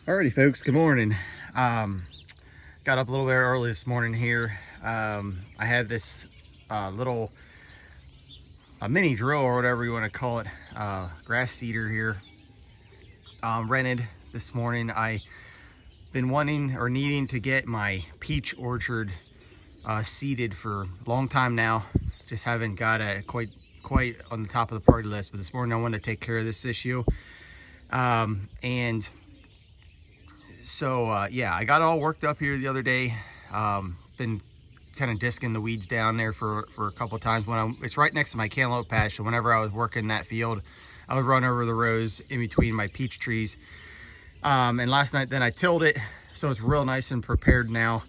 Alrighty folks, good morning. Got up a little bit early this morning here. I have this little mini drill, or whatever you want to call it, grass seeder here, rented this morning. I've been wanting or needing to get my peach orchard seeded for a long time now. Just haven't got it quite on the top of the party list, but this morning I wanted to take care of this issue. And so yeah, I got it all worked up here the other day. Been kind of disking the weeds down there for a couple of times. It's right next to my cantaloupe patch, so whenever I was working that field, I would run over the rows in between my peach trees. And last night then I tilled it, so it's real nice and prepared now.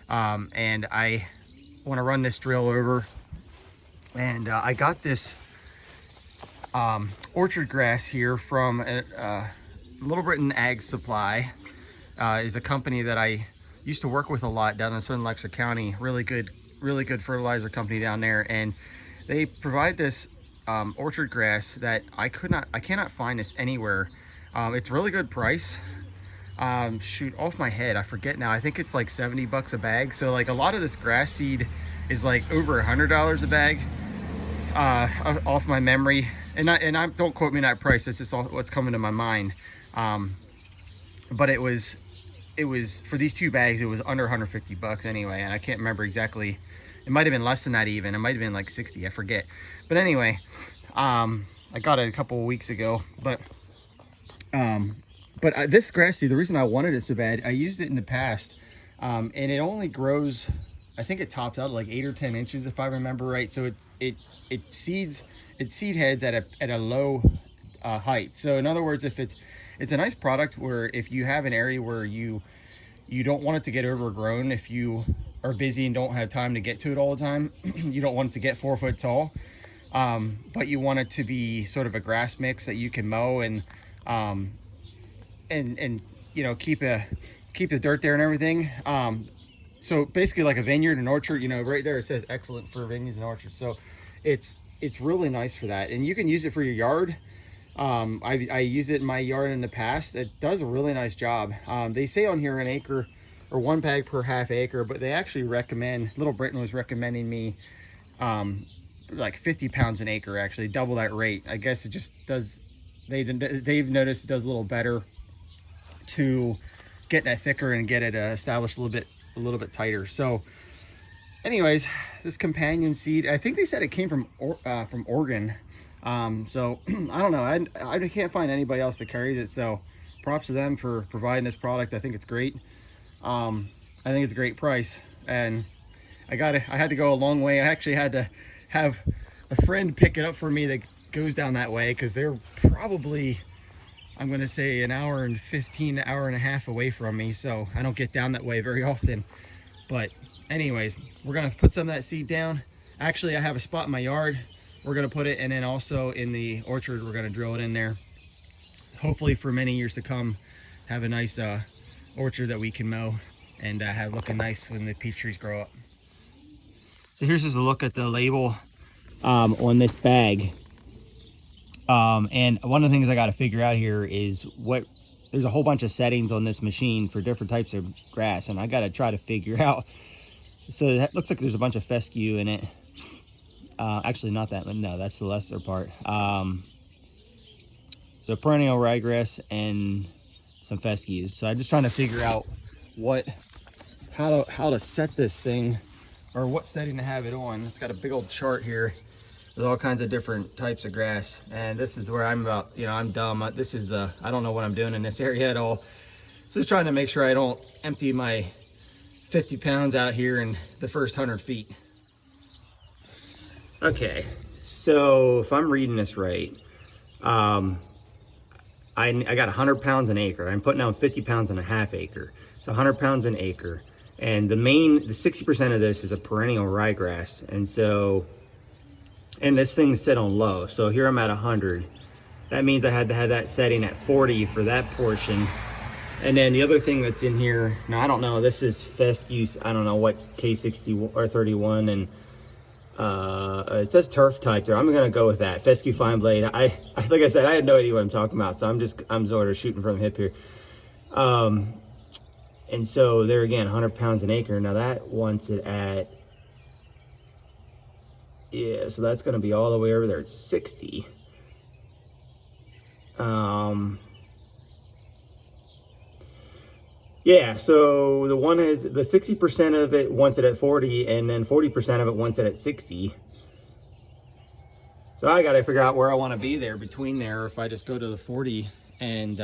And I want to run this drill over. And I got this orchard grass here from Little Britain Ag Supply. Is a company that I used to work with a lot down in Southern Letcher County. Really good fertilizer company down there, and they provide this orchard grass that I cannot find this anywhere. It's really good price. Shoot, off my head, I forget now. I think it's like 70 bucks a bag. So like a lot of this grass seed is like over $100 a bag, off my memory. And I don't quote me on that price. That's just all what's coming to my mind. But it was for these 2 bags, it was under 150 bucks anyway, and I can't remember exactly. It might have been less than that even. It might have been like 60, I forget. But anyway, I got it a couple of weeks ago. But this grass seed, the reason I wanted it so bad, I used it in the past, and it only grows, I think it tops out at like 8 or 10 inches if I remember right. So it seed heads at a low height. So in other words, if it's a nice product where if you have an area where you don't want it to get overgrown, if you are busy and don't have time to get to it all the time, you don't want it to get 4 foot tall, but you want it to be sort of a grass mix that you can mow and you know, keep the dirt there and everything. So basically like a vineyard and orchard, you know, right there it says excellent for vineyards and orchards. So it's really nice for that, and you can use it for your yard. I used it in my yard in the past. It does a really nice job. They say on here an acre or 1 bag per half acre, but they actually recommend, Little Britain was recommending me like 50 pounds an acre, actually double that rate. I guess it just does, they've noticed it does a little better to get that thicker and get it established a little bit tighter. So anyways, this companion seed, I think they said it came from Oregon. So I don't know, I can't find anybody else that carries it, so props to them for providing this product. I think it's great. I think it's a great price, and I had to go a long way. I actually had to have a friend pick it up for me that goes down that way, because they're probably, I'm going to say, an hour and 15, hour and a half away from me, so I don't get down that way very often. But anyways, we're going to put some of that seed down. Actually, I have a spot in my yard we're going to put it, and then also in the orchard we're going to drill it in there, hopefully for many years to come, have a nice orchard that we can mow and have looking nice when the peach trees grow up. So here's just a look at the label on this bag, and one of the things I got to figure out here is there's a whole bunch of settings on this machine for different types of grass, and I got to try to figure out. So that looks like there's a bunch of fescue in it. Actually not that, but no, that's the lesser part. So perennial ryegrass and some fescues. So I'm just trying to figure out how to set this thing, or what setting to have it on. It's got a big old chart here with all kinds of different types of grass, and this is where I'm about, you know, I'm dumb. This is I don't know what I'm doing in this area at all. So just trying to make sure I don't empty my 50 pounds out here in the first 100 feet. Okay, so if I'm reading this right, I got 100 pounds an acre. I'm putting down 50 pounds in a half acre, so 100 pounds an acre. And the 60% of this is a perennial ryegrass, and this thing's set on low. So here I'm at 100. That means I had to have that setting at 40 for that portion. And then the other thing that's in here, now I don't know, this is fescue, I don't know what, K60 or 31, and it says turf type there. I'm gonna go with that fescue fine blade. I like I said, I had no idea what I'm talking about, so I'm sort of shooting from the hip here. And so there again, 100 pounds an acre. Now that wants it at, yeah, so that's going to be all the way over there at 60. Yeah, so the one is the 60% of it wants it at 40, and then 40% of it wants it at 60. So I got to figure out where I want to be there between there. If I just go to the 40 and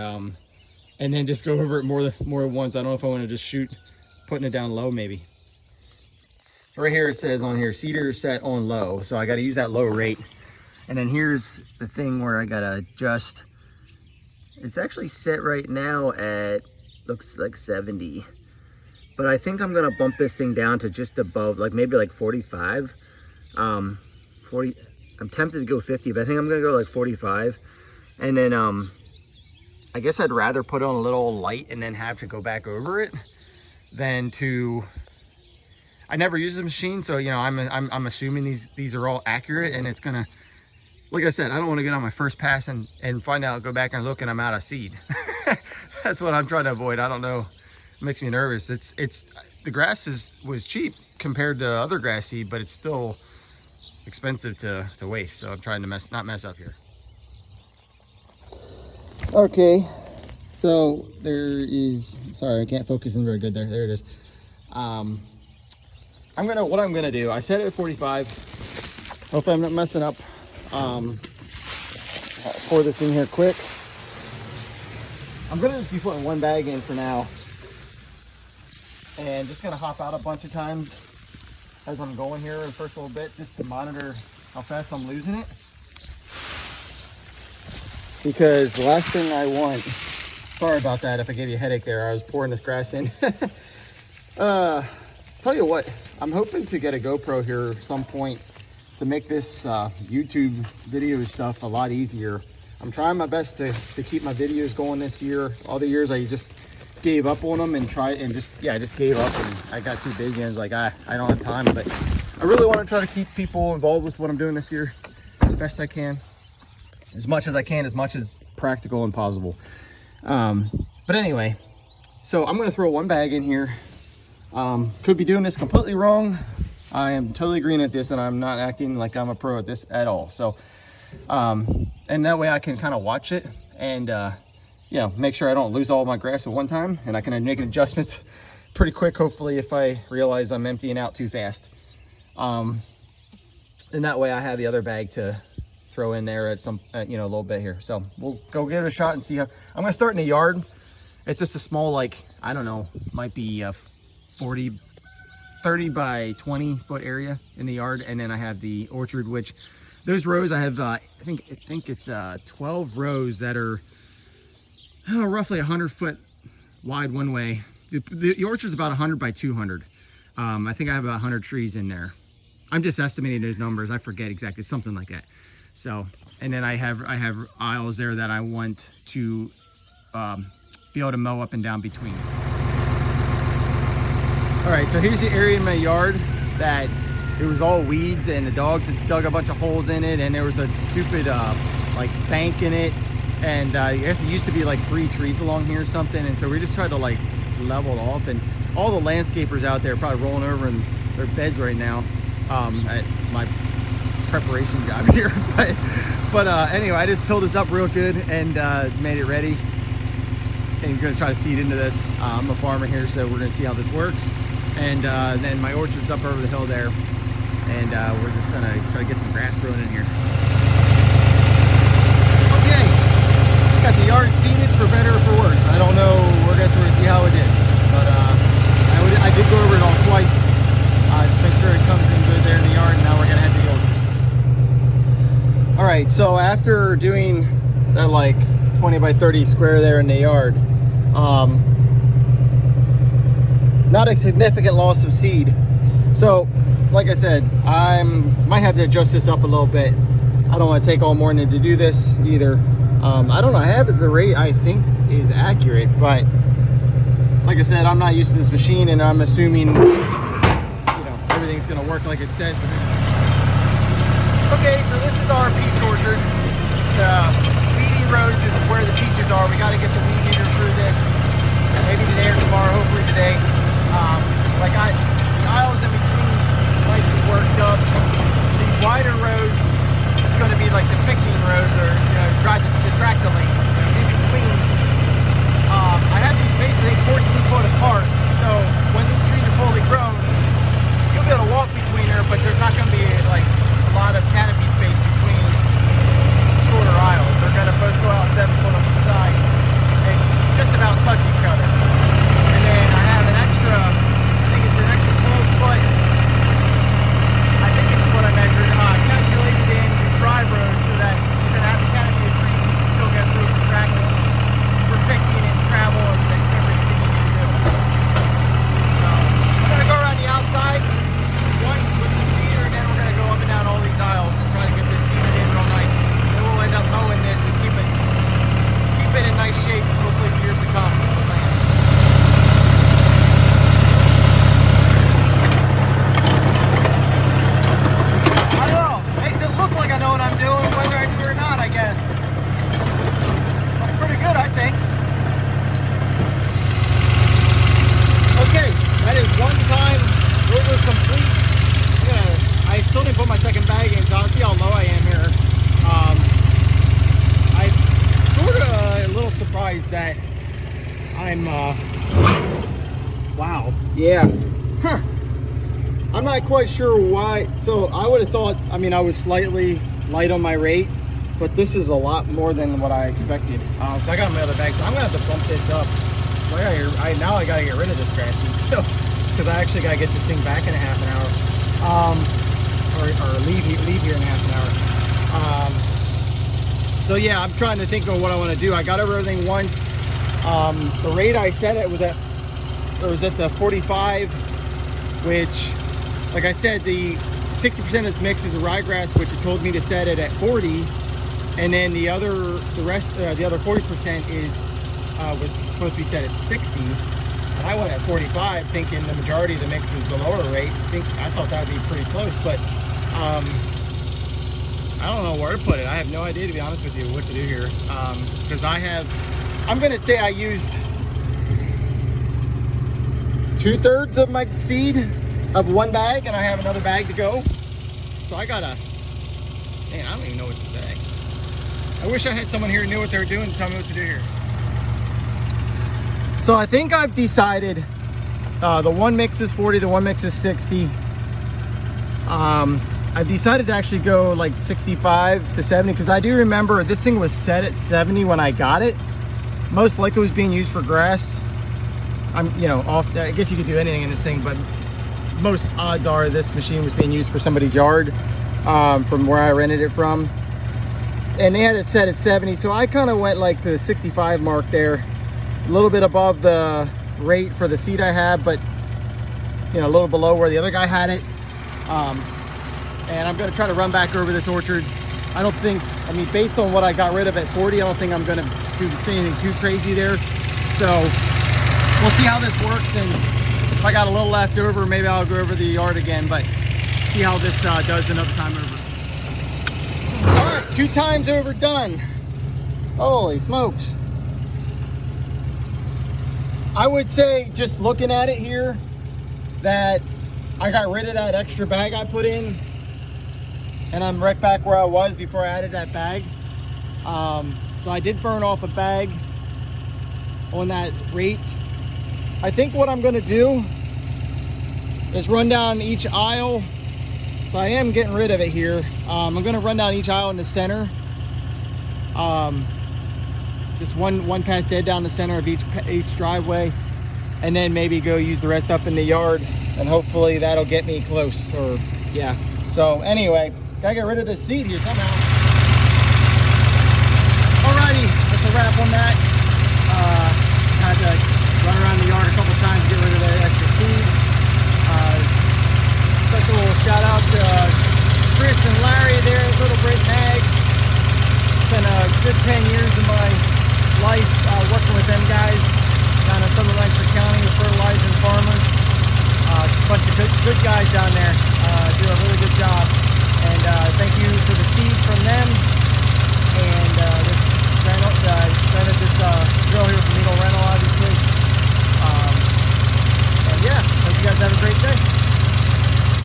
then just go over it more at once. I don't know if I want to just shoot putting it down low maybe. So right here it says on here cedar set on low, so I got to use that low rate. And then here's the thing where I got to adjust. It's actually set right now at, looks like 70, but I think I'm gonna bump this thing down to just above, like maybe like 45. 40, I'm tempted to go 50, but I think I'm gonna go like 45. And then I guess I'd rather put on a little light and then have to go back over it than to, I never use the machine, so you know, I'm assuming these are all accurate, and it's gonna, like I said, I don't want to get on my first pass and find out, go back and look, and I'm out of seed. That's what I'm trying to avoid. I don't know, it makes me nervous. It's the grass was cheap compared to other grass seed, but it's still expensive to waste. So I'm trying to not mess up here. Okay, so there is, sorry, I can't focus in very good there. There it is. What I'm gonna do, I set it at 45. Hopefully I'm not messing up. Pour this in here quick. I'm gonna just be putting one bag in for now, and just gonna hop out a bunch of times as I'm going here in the first little bit, just to monitor how fast I'm losing it. Because the last thing I want, sorry about that if I gave you a headache there, I was pouring this grass in. Tell you what, I'm hoping to get a GoPro here at some point to make this YouTube video stuff a lot easier. I'm trying my best to keep my videos going this year. All the years I just gave up on them and just gave up, and I got too busy and was like, I don't have time. But I really want to try to keep people involved with what I'm doing this year the best I can, as much as I can, as much as practical and possible. But anyway, so I'm going to throw one bag in here. Could be doing this completely wrong. I am totally green at this, and I'm not acting like I'm a pro at this at all. So and that way I can kind of watch it and you know, make sure I don't lose all my grass at one time, and I can make adjustments pretty quick, hopefully, if I realize I'm emptying out too fast. And that way I have the other bag to throw in there at some you know, a little bit here. So we'll go give it a shot and see how. I'm gonna start in the yard. It's just a small, like, I don't know, might be a 30 by 20 foot area in the yard, and then I have the orchard, which those rows I have I think it's 12 rows that are roughly 100 foot wide one way. The orchard's about 100 by 200. I think I have about 100 trees in there. I'm just estimating those numbers, I forget exactly, something like that. So, and then I have aisles there that I want to be able to mow up and down between. All right, so here's the area in my yard that it was all weeds, and the dogs had dug a bunch of holes in it, and there was a stupid like bank in it, and I guess it used to be like 3 trees along here or something, and so we just tried to like level it off. And all the landscapers out there are probably rolling over in their beds right now at my preparation job here. but anyway, I just filled this up real good and made it ready, and gonna try to seed into this. I'm a farmer here, so we're gonna see how this works. And then my orchard's up over the hill there, and we're just gonna try to get some grass growing in here. Okay, got the yard seeded, for better or for worse. I don't know, we're gonna sort of see how it did, but I did go over it all twice, just make sure it comes in good there in the yard. And now we're gonna head to the orchard. All right, so after doing that like 20 by 30 square there in the yard, not a significant loss of seed. So like I said, I might have to adjust this up a little bit. I don't want to take all morning to do this either. I don't know, I have the rate I think is accurate, but like I said, I'm not used to this machine, and I'm assuming, you know, everything's gonna work like it said. Okay, so this is our peach orchard. The weedy rows is where the peaches are. We got to get the weed eater through this. I'm wow, yeah, huh. I'm not quite sure why. So I would have thought, I mean, I was slightly light on my rate, but this is a lot more than what I expected. So I got my other bag, so I'm gonna have to bump this up. So now I gotta get rid of this grass seed, so because I actually gotta get this thing back in a half an hour, or leave here in a half an hour. So yeah, I'm trying to think of what I want to do. I got over everything once. The rate I set it was at the 45, which, like I said, the 60% of this mix is a ryegrass, which it told me to set it at 40, and then the other 40% is was supposed to be set at 60, and I went at 45, thinking the majority of the mix is the lower rate. I thought that would be pretty close, but I don't know where to put it. I have no idea, to be honest with you, what to do here, because I'm gonna say I used 2/3 of my seed of one bag, and I have another bag to go. So I don't even know what to say. I wish I had someone here who knew what they were doing to tell me what to do here. So I think I've decided the one mix is 40, the one mix is 60. I've decided to actually go like 65 to 70, because I do remember this thing was set at 70 when I got it. Most likely it was being used for grass. I guess you could do anything in this thing, but most odds are this machine was being used for somebody's yard, from where I rented it from. And they had it set at 70, so I kind of went like to the 65 mark there, a little bit above the rate for the seed I have, but a little below where the other guy had it. And I'm going to try to run back over this orchard. Based on what I got rid of at 40, I don't think I'm going to do anything too crazy there. So we'll see how this works, and if I got a little left over, maybe I'll go over the yard again, but see how this does another time over. All right, 2 times over done. Holy smokes. I would say, just looking at it here, that I got rid of that extra bag I put in, and I'm right back where I was before I added that bag. So I did burn off a bag on that rate. I think what I'm gonna do is run down each aisle. So I am getting rid of it here. I'm gonna run down each aisle in the center. Just one pass dead down the center of each driveway, and then maybe go use the rest up in the yard, and hopefully that'll get me close. Or yeah. So anyway, gotta get rid of this seed here somehow. Alrighty, that's a wrap on that.